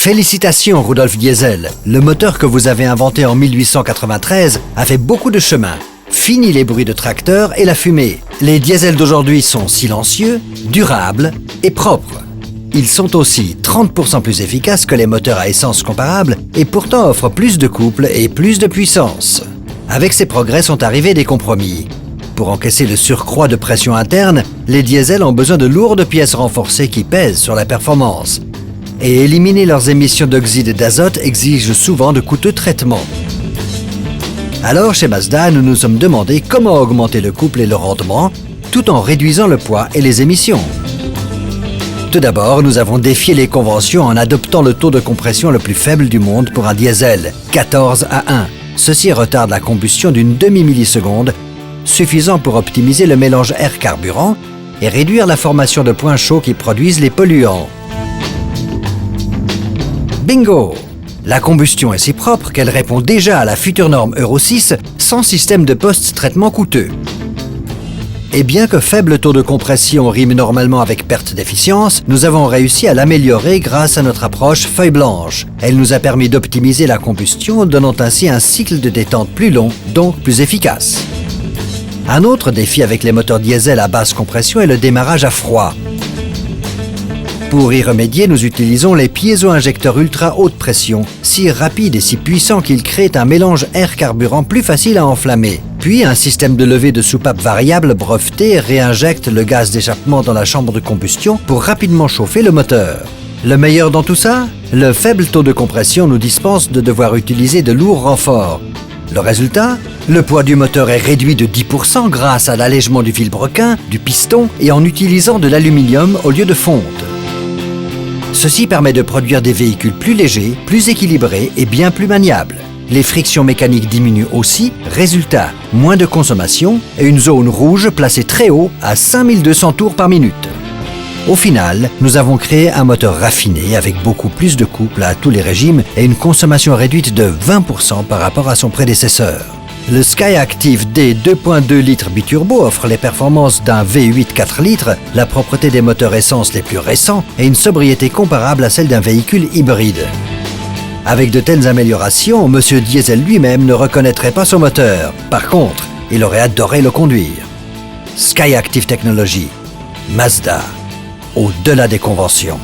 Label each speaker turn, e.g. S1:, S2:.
S1: Félicitations Rudolf Diesel, le moteur que vous avez inventé en 1893 a fait beaucoup de chemin. Fini les bruits de tracteurs et la fumée. Les diesels d'aujourd'hui sont silencieux, durables et propres. Ils sont aussi 30% plus efficaces que les moteurs à essence comparables et pourtant offrent plus de couple et plus de puissance. Avec ces progrès sont arrivés des compromis. Pour encaisser le surcroît de pression interne, les diesels ont besoin de lourdes pièces renforcées qui pèsent sur la performance. Et éliminer leurs émissions d'oxyde d'azote exige souvent de coûteux traitements. Alors chez Mazda, nous nous sommes demandé comment augmenter le couple et le rendement tout en réduisant le poids et les émissions. Tout d'abord, nous avons défié les conventions en adoptant le taux de compression le plus faible du monde pour un diesel, 14 à 1. Ceci retarde la combustion d'une demi-milliseconde, suffisant pour optimiser le mélange air-carburant et réduire la formation de points chauds qui produisent les polluants. Bingo! La combustion est si propre qu'elle répond déjà à la future norme Euro 6 sans système de post-traitement coûteux. Et bien que faible taux de compression rime normalement avec perte d'efficience, nous avons réussi à l'améliorer grâce à notre approche feuille blanche. Elle nous a permis d'optimiser la combustion, donnant ainsi un cycle de détente plus long, donc plus efficace. Un autre défi avec les moteurs diesel à basse compression est le démarrage à froid. Pour y remédier, nous utilisons les piézo-injecteurs ultra haute pression, si rapides et si puissants qu'ils créent un mélange air-carburant plus facile à enflammer. Puis un système de levée de soupape variable breveté réinjecte le gaz d'échappement dans la chambre de combustion pour rapidement chauffer le moteur. Le meilleur dans tout ça? Le faible taux de compression nous dispense de devoir utiliser de lourds renforts. Le résultat? Le poids du moteur est réduit de 10% grâce à l'allègement du vilebrequin, du piston et en utilisant de l'aluminium au lieu de fonte. Ceci permet de produire des véhicules plus légers, plus équilibrés et bien plus maniables. Les frictions mécaniques diminuent aussi, résultat, moins de consommation et une zone rouge placée très haut à 5200 tours par minute. Au final, nous avons créé un moteur raffiné avec beaucoup plus de couple à tous les régimes et une consommation réduite de 20% par rapport à son prédécesseur. Le Skyactiv D 2.2 litres biturbo offre les performances d'un V8 4 litres, la propreté des moteurs essence les plus récents et une sobriété comparable à celle d'un véhicule hybride. Avec de telles améliorations, M. Diesel lui-même ne reconnaîtrait pas son moteur. Par contre, il aurait adoré le conduire. Skyactiv Technology, Mazda, au-delà des conventions.